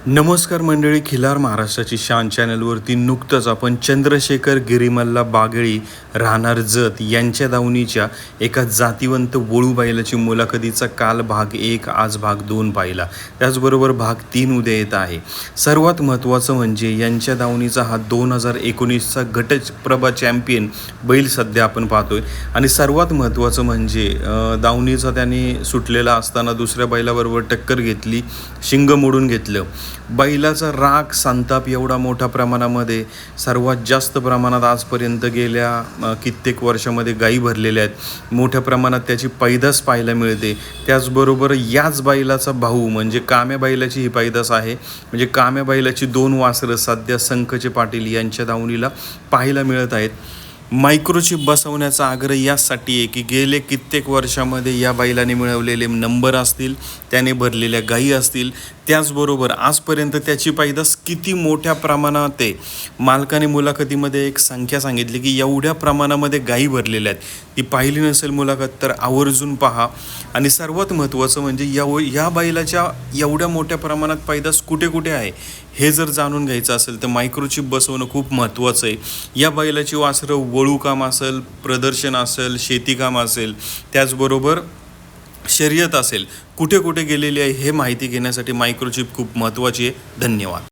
नमस्कार मंडळी, खिलार महाराष्ट्राची शान चॅनलवरती नुकतंच आपण चंद्रशेखर गिरीमल्ला बागळी राहणार जत यांच्या दावणीच्या एका जातिवंत वळू बैलाची मुलाखतीचा काल भाग 1 आज भाग 2 पाहिला. त्याचबरोबर भाग 3 उद्या येत आहे. सर्वात महत्त्वाचं म्हणजे यांच्या दावणीचा हा 2019चा गटप्रभा चॅम्पियन बैल सध्या आपण पाहतोय. आणि सर्वात महत्त्वाचं म्हणजे दावणीचा त्याने सुटलेला असताना दुसऱ्या बैलाबरोबर टक्कर घेतली, शिंग मोडून घेतलं. बैलाचा राग संताप एवढा मोठ्या प्रमाणामध्ये सर्वात जास्त प्रमाणात आजपर्यंत गेल्या कित्येक वर्षामध्ये गायी भरलेल्या आहेत. मोठ्या प्रमाणात त्याची पैदास पाहायला मिळते. त्याचबरोबर याच बैलाचा भाऊ म्हणजे काम्या बैलाची ही पैदास आहे. म्हणजे काम्या बैलाची 2 वासरं सध्या संकचे पाटील यांच्या दावणीला पाहायला मिळत आहेत. मायक्रोचिप बसवण्याचा आग्रह यासाठी आहे की गेले कित्येक वर्षामध्ये या बैलाने मिळवलेले नंबर असतील, त्याने भरलेल्या गायी असतील, त्याचबरोबर आजपर्यंत त्याची पैदास किती मोठ्या प्रमाणात आहे. मालकाने मुलाखतीमध्ये एक संख्या सांगितली की एवढ्या प्रमाणामध्ये गायी भरलेल्या आहेत. ती पाहिली नसेल मुलाखत तर आवर्जून पहा. आणि सर्वात महत्त्वाचं म्हणजे या बैलाच्या एवढ्या मोठ्या प्रमाणात पैदास कुठे कुठे आहे हे जर जाणून घ्यायचं असेल तर मायक्रोचिप बसवणं खूप महत्त्वाचं आहे. या बैलाची वासरं वळू काम असेल, प्रदर्शन असेल, शेतीकाम असेल, त्याचबरोबर शर्यत असेल, कुठे कुठे गेलेली आहे हे माहिती घेण्यासाठी मायक्रोचिप खूप महत्त्वाची आहे. धन्यवाद.